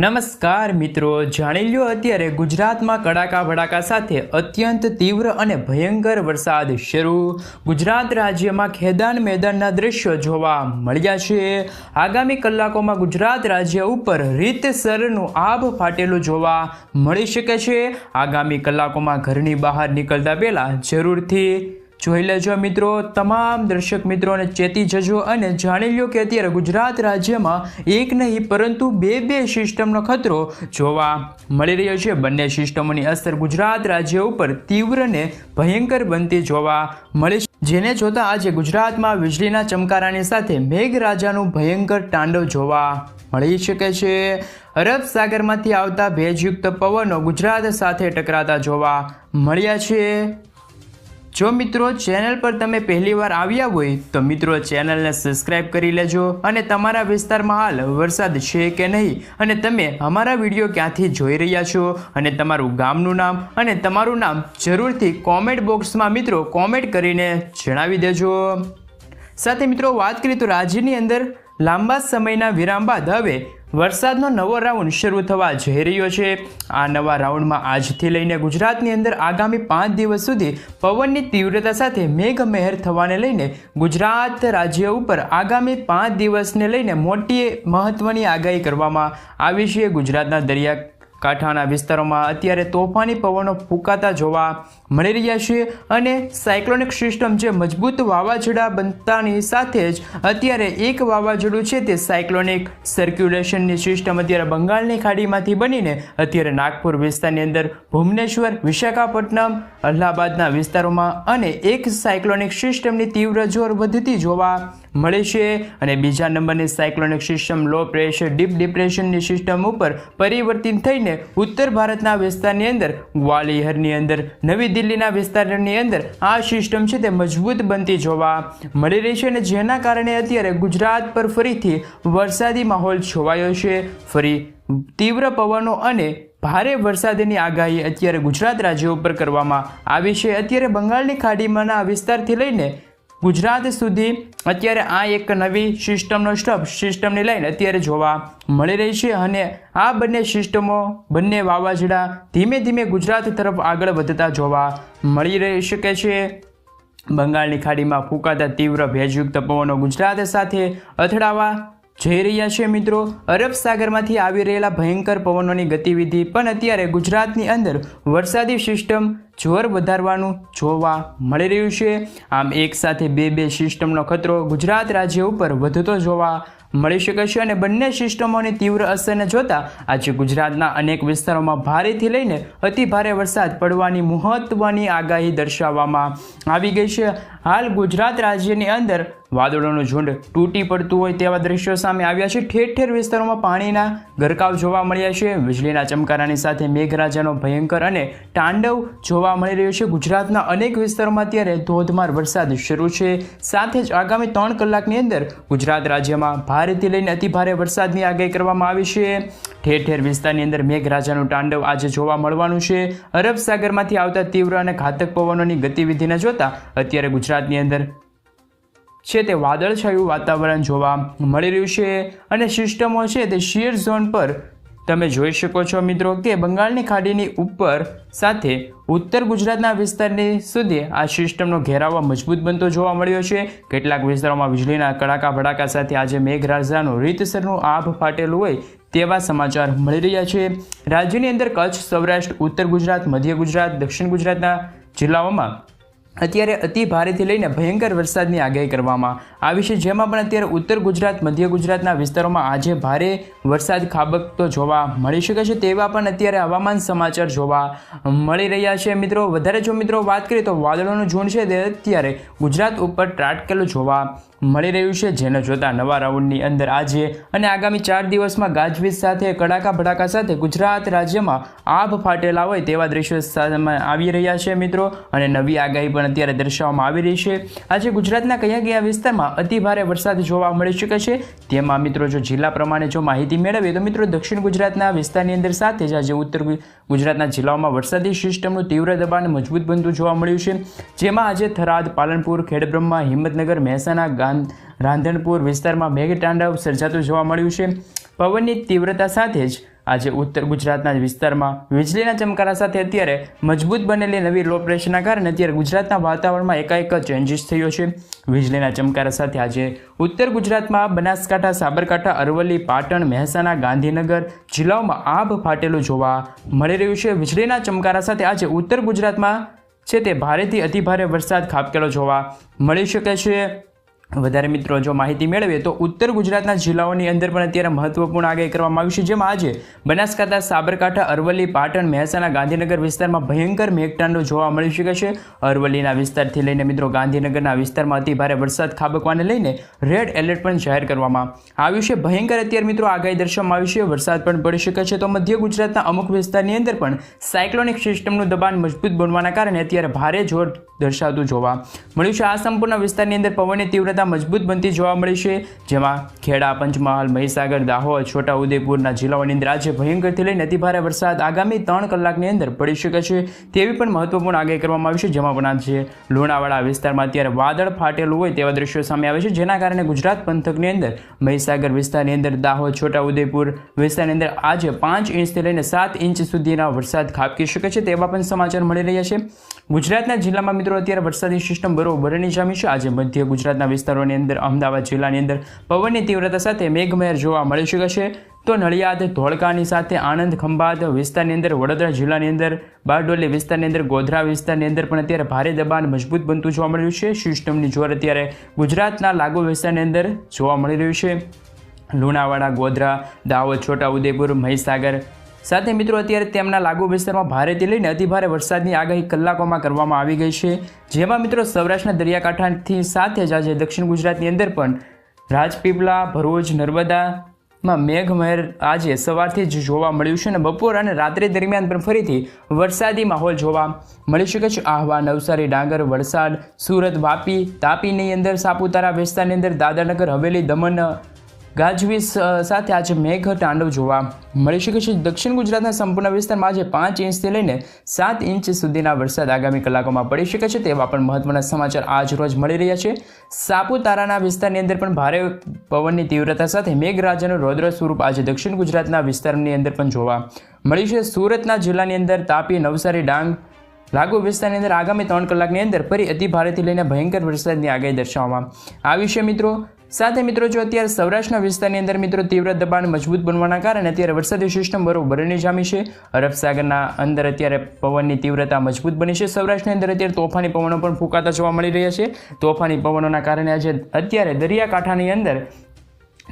નમસ્કાર મિત્રો, જાણી લ્યો અત્યારે ગુજરાતમાં કડાકા ભડાકા સાથે અત્યંત તીવ્ર અને ભયંકર વરસાદ શરૂ। ગુજરાત રાજ્યમાં ખેદાન મેદાનના દ્રશ્યો જોવા મળ્યા છે। આગામી કલાકોમાં ગુજરાત રાજ્ય ઉપર રીતસરનું આભ ફાટેલું જોવા મળી શકે છે। આગામી કલાકોમાં ઘરની બહાર નીકળતા પહેલા જરૂરથી જોઈ લેજો મિત્રો। તમામ દર્શક મિત્રોને ચેતી જજો અને જાણી લો કે અત્યારે ગુજરાત રાજ્યમાં એક નહીં પરંતુ બે સિસ્ટમનો ખતરો જોવા મળી રહ્યો છે। બંને સિસ્ટમોની અસર ગુજરાત રાજ્ય ઉપર તીવ્ર ને ભયંકર બનતી જોવા મળી છે, જેને જોતા આજે ગુજરાતમાં વીજળીના ચમકારાની સાથે મેઘરાજાનું ભયંકર તાંડવ જોવા મળી શકે છે। અરબ સાગરમાંથી આવતા ભેજયુક્ત પવનો ગુજરાત સાથે ટકરાતા જોવા મળ્યા છે। જો મિત્રો ચેનલ પર તમે પહેલીવાર આવ્યા હોય તો મિત્રો ચેનલને સબસ્ક્રાઇબ કરી લેજો અને તમારા વિસ્તારમાં હાલ વરસાદ છે કે નહીં અને તમે અમારા વિડીયો ક્યાંથી જોઈ રહ્યા છો અને તમારું ગામનું નામ અને તમારું નામ જરૂરથી કોમેન્ટ બોક્સમાં મિત્રો કોમેન્ટ કરીને જણાવી દેજો। સાથે મિત્રો વાત કરીએ તો રાજ્યની અંદર લાંબા સમયના વિરામ બાદ હવે વરસાદનો નવો રાઉન્ડ શરૂ થવા જઈ રહ્યો છે। આ નવા રાઉન્ડમાં આજથી લઈને ગુજરાતની અંદર આગામી 5 દિવસ સુધી પવનની તીવ્રતા સાથે મેઘમહેર થવાને લઈને ગુજરાત રાજ્ય ઉપર આગામી 5 દિવસને લઈને મોટી મહત્વની આગાહી કરવામાં આવી છે। ગુજરાતના દરિયા કાંઠાના વિસ્તારોમાં અત્યારે તોફાની પવનો ફૂંકાતા જોવા મળી રહ્યા છે અને સાયક્લોનિક સિસ્ટમ જે મજબૂત વાવાઝોડા બનતાની સાથે જ અત્યારે એક વાવાઝોડું છે તે સાયક્લોનિક સર્ક્યુલેશનની સિસ્ટમ અત્યારે બંગાળની ખાડીમાંથી બનીને અત્યારે નાગપુર વિસ્તારની અંદર ભુવનેશ્વર, વિશાખાપટ્ટનમ, અલ્હાબાદના વિસ્તારોમાં અને એક સાયક્લોનિક સિસ્ટમની તીવ્ર જોર વધતી જોવા મળે છે અને બીજા નંબરની cyclonic system low pressure deep ડિપ્રેશનની સિસ્ટમ ઉપર પરિવર્તિત થઈને ઉત્તર ભારતના વિસ્તારની અંદર ગ્વાલિયરની અંદર, નવી દિલ્હીના વિસ્તારની અંદર આ સિસ્ટમ છે તે મજબૂત બનતી જોવા મળી રહી છે અને જેના કારણે અત્યારે ગુજરાત પર ફરીથી વરસાદી માહોલ છવાયો છે। ફરી તીવ્ર પવનો અને ભારે વરસાદની આગાહી અત્યારે ગુજરાત રાજ્ય ઉપર કરવામાં આવી છે। અત્યારે બંગાળની ખાડીમાંના વિસ્તારથી લઈને ગુજરાત સુધી અત્યારે આ એક નવી સિસ્ટમનો સિસ્ટમની લાઈન અત્યારે જોવા મળી રહી છે અને આ બંને સિસ્ટમો, બંને વાવાઝોડા ધીમે ધીમે ગુજરાત તરફ આગળ વધતા જોવા મળી રહી શકે છે। બંગાળની ખાડીમાં ફૂંકાતા તીવ્ર ભેજયુક્ત પવનો ગુજરાત સાથે અથડાવા જઈ રહ્યા છે મિત્રો। અરબ સાગરમાંથી આવી રહેલા ભયંકર પવનોની ગતિવિધિ પણ અત્યારે ગુજરાતની અંદર વરસાદી સિસ્ટમ જોર વધારવાનું જોવા મળી રહ્યું છે। આમ એક સાથે બે સિસ્ટમનો ખતરો ગુજરાત રાજ્ય ઉપર વધતો જોવા મળી શકે છે અને બંને સિસ્ટમોની તીવ્ર અસરને જોતા આજે ગુજરાતના અનેક વિસ્તારોમાં ભારેથી લઈને અતિ ભારે વરસાદ પડવાની મહત્વની આગાહી દર્શાવવામાં આવી ગઈ છે। હાલ ગુજરાત રાજ્યની અંદર વાદળોનું ઝુંડ તૂટી પડતું હોય તેવા દ્રશ્યો સામે આવ્યા છે। ઠેર ઠેર વિસ્તારોમાં પાણીના ગરકાવ જોવા મળ્યા છે। વીજળીના ચમકારાની સાથે મેઘરાજાનો ભયંકર અને તાંડવ જોવા મળી રહ્યું છે। ગુજરાતના અનેક વિસ્તારોમાં અત્યારે ધોધમાર વરસાદ શરૂ છે। સાથે જ આગામી 3 કલાકની અંદર ગુજરાત રાજ્યમાં ભારેથી લઈને અતિ ભારે વરસાદની આગાહી કરવામાં આવી છે। ઠેર ઠેર વિસ્તારની અંદર મેઘરાજાનું તાંડવ આજે જોવા મળવાનું છે। અરબ સાગરમાંથી આવતા તીવ્ર અને ઘાતક પવનોની ગતિવિધિને જોતા અત્યારે ગુજરાતની અંદર છે તે વાદળછાયું વાતાવરણ જોવા મળી રહ્યું છે અને સિસ્ટમો છે તે શિયર ઝોન પર તમે જોઈ શકો છો મિત્રો કે બંગાળની ખાડીની ઉપર સાથે ઉત્તર ગુજરાતના વિસ્તારની સુધી આ સિસ્ટમનો ઘેરાવો મજબૂત બનતો જોવા મળ્યો છે। કેટલાક વિસ્તારોમાં વીજળીના કડાકા ભડાકા સાથે આજે મેઘરાજાનું રીતસરનું આભ ફાટેલું હોય તેવા સમાચાર મળી રહ્યા છે। રાજ્યની અંદર કચ્છ, સૌરાષ્ટ્ર, ઉત્તર ગુજરાત, મધ્ય ગુજરાત, દક્ષિણ ગુજરાતના જિલ્લાઓમાં અત્યારે અતિ ભારેથી લઈને ભયંકર વરસાદની આગાહી કરવામાં આવી છે, જેમાં પણ અત્યારે ઉત્તર ગુજરાત, મધ્ય ગુજરાતના વિસ્તારોમાં આજે ભારે વરસાદ ખાબકતો જોવા મળી શકે છે તેવા પણ અત્યારે હવામાન સમાચાર જોવા મળી રહ્યા છે મિત્રો। વધારે જો મિત્રો વાત કરીએ તો વાદળોનું ઝુંડ છે તે અત્યારે ગુજરાત ઉપર ત્રાટકેલું જોવા મળી રહ્યું છે, જેને જોતા નવા રાઉન્ડની અંદર આજે અને આગામી 4 દિવસમાં ગાજવીજ સાથે કડાકા ભડાકા સાથે ગુજરાત રાજ્યમાં આભ ફાટેલા હોય તેવા દ્રશ્યો સામે આવી રહ્યા છે મિત્રો અને નવી આગાહી પણ અત્યારે દર્શાવવામાં આવી રહી છે। આજે ગુજરાતના કયા વિસ્તારમાં અતિ ભારે વરસાદ જોવા મળી શકે છે તેમાં મિત્રો જો જિલ્લા પ્રમાણે જો માહિતી મેળવીએ તો મિત્રો દક્ષિણ ગુજરાતના વિસ્તારની અંદર સાથે જ આજે ઉત્તર ગુજરાતના જિલ્લાઓમાં વરસાદી સિસ્ટમનું તીવ્ર દબાણ મજબૂત બનતું જોવા મળ્યું છે, જેમાં આજે થરાદ, પાલનપુર, ખેડબ્રહ્મા, હિંમતનગર, મહેસાણા, રાંધણપુર વિસ્તારમાં મેઘતાંડવ સર્જાતું જોવા મળ્યું છે। પવનની તીવ્રતા સાથે જ આજે ઉત્તર ગુજરાતના વિસ્તારમાં વીજળીના ચમકારા સાથે અત્યારે મજબૂત બનેલી નવી લો પ્રેશરના કારણે અત્યારે ગુજરાતના વાતાવરણમાં એકાએક ચેન્જીસ થયો છે. વીજળીના ચમકારા સાથે આજે ઉત્તર ગુજરાતમાં બનાસકાંઠા, સાબરકાંઠા, અરવલ્લી, પાટણ, મહેસાણા, ગાંધીનગર જિલ્લાઓમાં આભ ફાટેલું જોવા મળી રહ્યું છે. વીજળીના ચમકારા સાથે આજે ઉત્તર ગુજરાતમાં છે તે ભારેથી અતિભારે વરસાદ ખાબકેલો જોવા મળી શકે છે. વધારે મિત્રો જો માહિતી મેળવીએ તો ઉત્તર ગુજરાતના જિલ્લાઓની અંદર પણ અત્યારે મહત્વપૂર્ણ આગાહી કરવામાં આવી છે, જેમાં આજે બનાસકાંઠા, સાબરકાંઠા, અરવલ્લી, પાટણ, મહેસાણા, ગાંધીનગર વિસ્તારમાં ભયંકર મેઘતાંડવ જોવા મળી શકે છે. અરવલ્લીના વિસ્તારથી લઈને મિત્રો ગાંધીનગરના વિસ્તારમાં અતિભારે વરસાદ ખાબકવાને લઈને રેડ એલર્ટ પણ જાહેર કરવામાં આવ્યું છે. ભયંકર અત્યારે મિત્રો આગાહી દર્શાવવામાં આવી છે. વરસાદ પણ પડી શકે છે. તો મધ્ય ગુજરાતના અમુક વિસ્તારની અંદર પણ સાયક્લોનિક સિસ્ટમનું દબાણ મજબૂત બનવાના કારણે અત્યારે ભારે જોર દર્શાવતું જોવા મળ્યું છે. આ સંપૂર્ણ વિસ્તારની અંદર પવનની તીવ્રતા મજબૂત બનતી જોવા મળી છે, જેમાં ખેડા, પંચમહાલ, મહીસાગર, દાહોદ, છોટાઉદેપુરના જિલ્લાઓની અંદર આજે ભયંકરથી લઈને અતિભારે વરસાદ આગામી 3 કલાકની અંદર પડી શકે છે તેવી પણ મહત્વપૂર્ણ આગાહી કરવામાં આવી છે. જેમાં પણ આજે લુણાવાડા વિસ્તારમાં અત્યારે વાદળ ફાટેલું હોય તેવા દ્રશ્યો સામે આવે છે, જેના કારણે ગુજરાત પંથકની અંદર મહીસાગર વિસ્તારની અંદર, દાહોદ, છોટાઉદેપુર વિસ્તારની અંદર આજે 5 ઇંચથી લઈને 7 ઇંચ સુધીના વરસાદ ખાબકી શકે છે તેવા પણ સમાચાર મળી રહ્યા છે. ગુજરાતના જિલ્લામાં મિત્રો અત્યારે વરસાદી સિસ્ટમ બરોબરની જામી છે. આજે મધ્ય ગુજરાતના વિસ્તારોની અંદર, અમદાવાદ જિલ્લાની અંદર પવનની તીવ્રતા સાથે મેઘમહેર જોવા મળી શકે છે. તો નડિયાદ, ધોળકાની સાથે આણંદ, ખંભાત વિસ્તારની અંદર, વડોદરા જિલ્લાની અંદર, બારડોલી વિસ્તારની અંદર, ગોધરા વિસ્તારની અંદર પણ અત્યારે ભારે દબાણ મજબૂત બનતું જોવા મળી રહ્યું છે. સિસ્ટમની જોર અત્યારે ગુજરાતના લાગુ વિસ્તારની અંદર જોવા મળી રહ્યું છે. લુણાવાડા, ગોધરા, દાહોદ, છોટાઉદેપુર, મહીસાગર સાથે મિત્રો અત્યારે તેમના લાગુ વિસ્તારમાં ભારેથી લઈને અતિભારે વરસાદની આગાહી કલાકોમાં કરવામાં આવી ગઈ છે. જેમાં મિત્રો સૌરાષ્ટ્રના દરિયાકાંઠાથી સાથે જ આજે દક્ષિણ ગુજરાતની અંદર પણ રાજપીપળા, ભરૂચ, નર્મદામાં મેઘમહેર આજે સવારથી જ જોવા મળ્યું છે અને બપોર અને રાત્રિ દરમિયાન પણ ફરીથી વરસાદી માહોલ જોવા મળી શકે છે. આહવા, નવસારી, ડાંગર, વલસાડ, સુરત, વાપી, તાપીની અંદર, સાપુતારા વિસ્તારની અંદર, દાદરાનગર હવેલી, દમણ ગાજવીજ સાથે આજે મેઘ તાંડવ જોવા મળી શકે છે. દક્ષિણ ગુજરાતના સંપૂર્ણ વિસ્તારમાં આજે 5 ઇંચથી લઈને 7 ઇંચ સુધીના વરસાદ આગામી કલાકોમાં પડી શકે છે તેવા પણ મહત્વના સમાચાર આજ રોજ મળી રહ્યા છે. સાપુતારાના વિસ્તારની અંદર પણ ભારે પવનની તીવ્રતા સાથે મેઘરાજાનું રૌદ્ર સ્વરૂપ આજે દક્ષિણ ગુજરાતના વિસ્તારની અંદર પણ જોવા મળી છે. સુરતના જિલ્લાની અંદર, તાપી, નવસારી, ડાંગ લાગુ વિસ્તારની અંદર આગામી 3 કલાકની અંદર ફરી અતિભારેથી લઈને ભયંકર વરસાદની આગાહી દર્શાવવામાં આવી છે મિત્રો. સાથે મિત્રો જો અત્યારે સૌરાષ્ટ્રના વિસ્તારની અંદર મિત્રો તીવ્ર દબાણ મજબૂત બનવાના કારણે અત્યારે વરસાદી સિસ્ટમ બરોબરની જામી છે. અરબ સાગરના અંદર અત્યારે પવનની તીવ્રતા મજબૂત બની છે. સૌરાષ્ટ્રની અંદર અત્યારે તોફાની પવનો પણ ફૂંકાતા જોવા મળી રહ્યા છે. તોફાની પવનોના કારણે આજે અત્યારે દરિયાકાંઠાની અંદર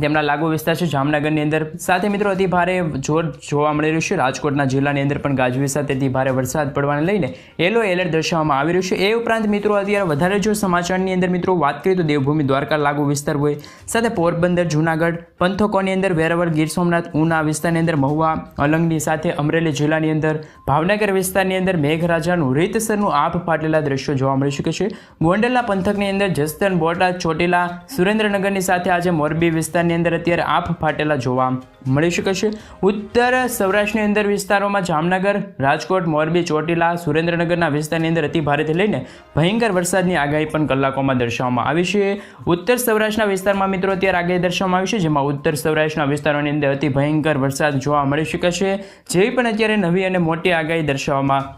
તેમના લાગુ વિસ્તાર છે જામનગરની અંદર સાથે મિત્રો અતિ ભારે જોર જોવા મળી રહ્યું છે. રાજકોટના જિલ્લાની અંદર પણ ગાજવીજ સાથે અતિ ભારે વરસાદ પડવાને લઈને યલો એલર્ટ દર્શાવવામાં આવી રહ્યું છે. એ ઉપરાંત મિત્રો અત્યારે વધારે જો સમાચારની અંદર મિત્રો વાત કરીએ તો દેવભૂમિ દ્વારકા લાગુ વિસ્તાર હોય સાથે પોરબંદર, જૂનાગઢ પંથકોની અંદર, વેરાવળ, ગીર સોમનાથ, ઉના વિસ્તારની અંદર, મહુવા, અલંગની સાથે અમરેલી જિલ્લાની અંદર, ભાવનગર વિસ્તારની અંદર મેઘરાજાનું રીતસરનું આભ ફાટેલા દ્રશ્યો જોવા મળી શકે છે. ગોંડલના પંથકની અંદર જસદણ, બોટાદ, ચોટીલા, સુરેન્દ્રનગરની સાથે આજે મોરબી વિસ્તાર ની અંદર અત્યારે આભ ફાટેલા જોવા મળી શકે છે. ઉત્તર સૌરાષ્ટ્રની અંદર વિસ્તારોમાં જામનગર, રાજકોટ, મોરબી, ચોટીલા, સુરેન્દ્રનગરના વિસ્તારની અંદર અતિ ભારેથી લઈને ભયંકર વરસાદની આગાહી પણ કલાકોમાં દર્શાવવામાં આવી છે. ઉત્તર સૌરાષ્ટ્રના વિસ્તારમાં મિત્રો અત્યારે આગાહી દર્શાવવામાં આવી છે, જેમાં ઉત્તર સૌરાષ્ટ્રના વિસ્તારોની અંદર અતિ ભયંકર વરસાદ જોવા મળી શકે છે. જેવી પણ અત્યારે નવી અને મોટી આગાહી દર્શાવવામાં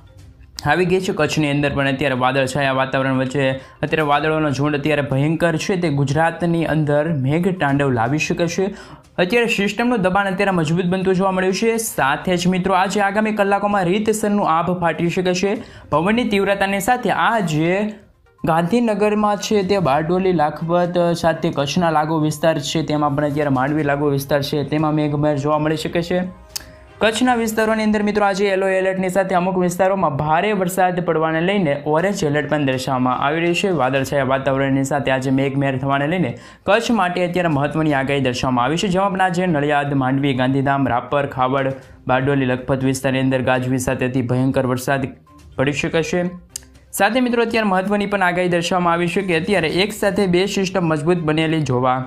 આવી ગઈ છે. કચ્છની અંદર પણ અત્યારે વાદળછાયા વાતાવરણ વચ્ચે અત્યારે વાદળોનો ઝુંડ અત્યારે ભયંકર છે તે ગુજરાતની અંદર મેઘ તાંડવ લાવી શકે છે. અત્યારે સિસ્ટમનું દબાણ અત્યારે મજબૂત બનતું જોવા મળ્યું છે. સાથે જ મિત્રો આજે આગામી કલાકોમાં રીતસરનું આભ ફાટી શકે છે. પવનની તીવ્રતાની સાથે આજે ગાંધીનગરમાં છે તે બારડોલી, લાખપત સાથે કચ્છના લાગુ વિસ્તાર છે તેમાં પણ અત્યારે માંડવી લાગુ વિસ્તાર છે તેમાં મેઘમહેર જોવા મળી શકે છે. કચ્છના વિસ્તારોની અંદર મિત્રો આજે યલો એલર્ટની સાથે અમુક વિસ્તારોમાં ભારે વરસાદ પડવાને લઈને ઓરેન્જ એલર્ટ પણ દર્શાવવામાં આવી રહ્યું છે. વાદળછાયા વાતાવરણની સાથે આજે મેઘમહેર થવાને લઈને કચ્છ માટે અત્યારે મહત્વની આગાહી દર્શાવવામાં આવી છે, જેમાં પણ આજે નડિયાદ, માંડવી, ગાંધીધામ, રાપર, ખાવડ, બારડોલી, લખપત વિસ્તારની અંદર ગાજવીજ સાથે અતિ ભયંકર વરસાદ પડી શકે છે. સાથે મિત્રો અત્યારે મહત્વની પણ આગાહી દર્શાવવામાં આવી છે કે અત્યારે એક સાથે 2 સિસ્ટમ મજબૂત બનેલી જોવા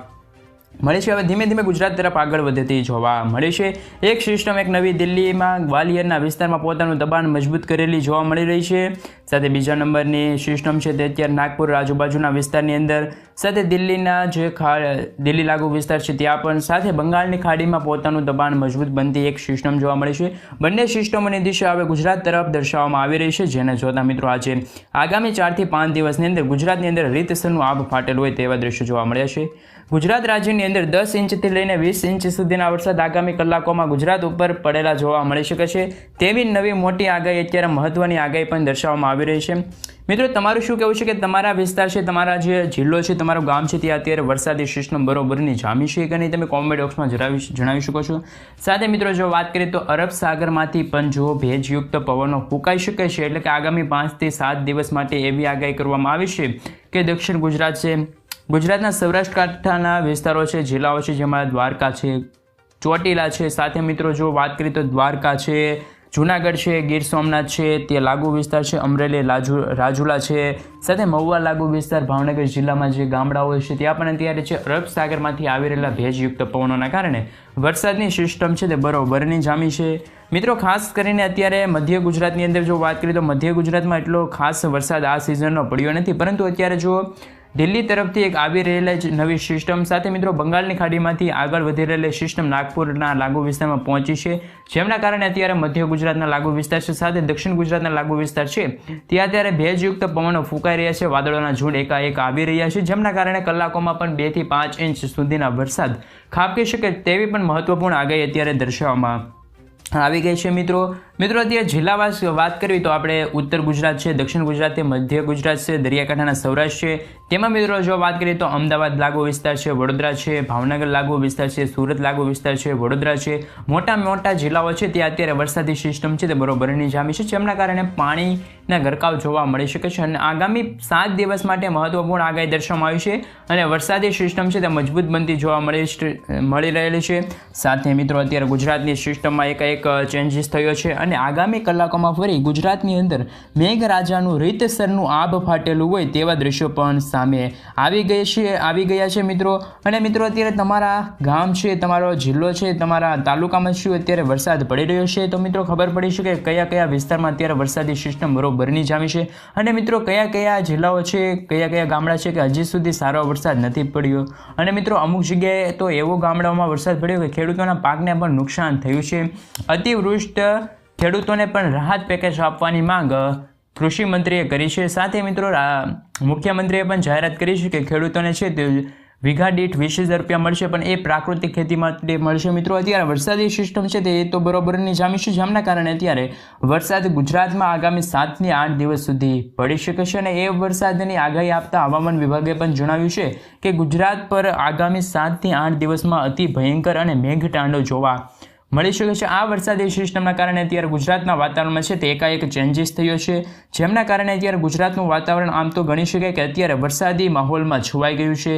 મળે છે. હવે ધીમે ધીમે ગુજરાત તરફ આગળ વધતી જોવા મળે છે. એક સિસ્ટમ એક નવી દિલ્હીમાં ગ્વાલિયરના વિસ્તારમાં પોતાનું દબાણ મજબૂત કરેલી જોવા મળી રહી છે. સાથે બીજા નંબરની સિસ્ટમ છે તે અત્યારે નાગપુર આજુબાજુના વિસ્તારની અંદર, સાથે દિલ્હીના જે દિલ્હી લાગુ વિસ્તાર છે ત્યાં પણ, સાથે બંગાળની ખાડીમાં પોતાનું દબાણ મજબૂત બનતી એક સિસ્ટમ જોવા મળી છે. બંને સિસ્ટમોની દિશા હવે ગુજરાત તરફ દર્શાવવામાં આવી રહી છે, જેને જોતા મિત્રો આજે આગામી 4 થી 5 દિવસની અંદર ગુજરાતની અંદર રીતસરનું આભ ફાટેલું હોય તેવા દ્રશ્યો જોવા મળ્યા છે. ગુજરાત રાજ્યની અંદર 10 ઇંચથી લઈને 20 ઇંચ સુધીના વરસાદ આગામી કલાકોમાં ગુજરાત ઉપર પડેલા જોવા મળી શકે છે. તેવી નવી મોટી આગાહી, અત્યારે મહત્વની આગાહી પણ દર્શાવવામાં આવી રહી છે. મિત્રો, તમારું શું કહેવું છે કે તમારા વિસ્તાર છે, તમારા જે જિલ્લો છે, તમારું ગામ છે, ત્યાં અત્યારે વરસાદી સિસ્ટમ બરોબરની જામી છે કે નહીં, તમે કોમેન્ટ બોક્સમાં જણાવી શકો છો. સાથે મિત્રો, જો વાત કરીએ તો અરબ સાગરમાંથી પણ જો ભેજયુક્ત પવનો ફૂંકાઈ શકે છે, એટલે કે આગામી 5 થી 7 દિવસ માટે એવી આગાહી કરવામાં આવી છે કે દક્ષિણ ગુજરાત છે, ગુજરાતના સૌરાષ્ટ્ર કાંઠાના વિસ્તારો છે, જિલ્લાઓ છે, જેમાં દ્વારકા છે, ચોટીલા છે, સાથે મિત્રો જો વાત કરીએ તો દ્વારકા છે, જૂનાગઢ છે, ગીર સોમનાથ છે, તે લાગુ વિસ્તાર છે, અમરેલી રાજુલા છે, સાથે મહુવા લાગુ વિસ્તાર, ભાવનગર જિલ્લામાં જે ગામડાઓ છે ત્યાં પણ અત્યારે છે અરબ સાગરમાંથી આવી રહેલા ભેજયુક્ત પવનોના કારણે વરસાદની સિસ્ટમ છે તે બરોબરની જામી છે. મિત્રો, ખાસ કરીને અત્યારે મધ્ય ગુજરાતની અંદર જો વાત કરીએ તો મધ્ય ગુજરાતમાં એટલો ખાસ વરસાદ આ સિઝનનો પડ્યો નથી, પરંતુ અત્યારે જો દિલ્હી તરફથી એક આવી રહેલી નવી સિસ્ટમ, સાથે મિત્રો બંગાળની ખાડીમાંથી આગળ વધી રહેલી સિસ્ટમ નાગપુરના લાગુ વિસ્તારમાં પહોંચી છે, જેમના કારણે અત્યારે મધ્ય ગુજરાતના લાગુ વિસ્તાર છે, સાથે દક્ષિણ ગુજરાતના લાગુ વિસ્તાર છે ત્યાં અત્યારે ભેજયુક્ત પવનો ફૂંકાઈ રહ્યા છે, વાદળોના ઝુંડ એકાએક આવી રહ્યા છે, જેમના કારણે કલાકોમાં પણ 2 થી 5 ઇંચ સુધીના વરસાદ ખાબકી શકે તેવી પણ મહત્વપૂર્ણ આગાહી અત્યારે દર્શાવવામાં આવી ગઈ છે. મિત્રો, અત્યારે જિલ્લાવાર વાત કરવી તો આપણે ઉત્તર ગુજરાત છે, દક્ષિણ ગુજરાત છે, મધ્ય ગુજરાત છે, દરિયાકાંઠાના સૌરાષ્ટ્ર છે, તેમાં મિત્રો જો વાત કરીએ તો અમદાવાદ લાગુ વિસ્તાર છે, વડોદરા છે, ભાવનગર લાગુ વિસ્તાર છે, સુરત લાગુ વિસ્તાર છે, વડોદરા છે, મોટા જિલ્લાઓ છે ત્યાં અત્યારે વરસાદી સિસ્ટમ છે તે બરોબરની જામી છે, જેમના કારણે પાણીના ગરકાવ જોવા મળી શકે છે. અને આગામી 7 દિવસ માટે મહત્વપૂર્ણ આગાહી દર્શાવવામાં આવી છે, અને વરસાદી સિસ્ટમ છે તે મજબૂત બનતી જોવા મળી રહેલી છે. સાથે મિત્રો, અત્યારે ગુજરાતની સિસ્ટમમાં એક ચેન્જીસ થયો છે, અને આગામી કલાકોમાં ફરી ગુજરાતની અંદર મેઘરાજાનું રીતસરનું આભ ફાટેલું હોય તેવા દ્રશ્યો પણ સામે આવી ગયા છે મિત્રો. અને મિત્રો, અત્યારે તમારા ગામ છે, તમારો જિલ્લો છે, તમારા તાલુકામાં શું અત્યારે વરસાદ પડી રહ્યો છે, તો મિત્રો ખબર પડી શકે કયા વિસ્તારમાં અત્યારે વરસાદી સિસ્ટમ બરોબરની જામી છે, અને મિત્રો કયા જિલ્લાઓ છે, કયા ગામડા છે કે હજી સુધી સારો વરસાદ નથી પડ્યો. અને મિત્રો, અમુક જગ્યાએ તો એવો ગામડાઓમાં વરસાદ પડ્યો કે ખેડૂતોના પાકને પણ નુકસાન થયું છે. અતિવૃષ્ટ ખેડૂતોને પણ રાહત પેકેજ આપવાની માંગ કૃષિ મંત્રીએ કરી છે. સાથે મિત્રો, મુખ્યમંત્રીએ પણ જાહેરાત કરી છે કે ખેડૂતોને છે તે વીઘા દીઠ 20,000 રૂપિયા મળશે, પણ એ પ્રાકૃતિક ખેતી માટે મળશે. મિત્રો, અત્યારે વરસાદી સિસ્ટમ છે તે તો બરોબરની જામી છે, જેમના કારણે અત્યારે વરસાદ ગુજરાતમાં આગામી 7 થી 8 દિવસ સુધી પડી શકે છે. અને એ વરસાદની આગાહી આપતા હવામાન વિભાગે પણ જણાવ્યું છે કે ગુજરાત પર આગામી 7 થી 8 દિવસમાં અતિ ભયંકર અને મેઘતાંડવ જોવા મળી શકે છે. આ વરસાદી સિસ્ટમના કારણે અત્યારે ગુજરાતના વાતાવરણમાં છે તે એકાએક ચેન્જીસ થયો છે, જેમના કારણે અત્યારે ગુજરાતનું વાતાવરણ આમ તો ગણી શકાય કે અત્યારે વરસાદી માહોલમાં છવાઈ ગયું છે.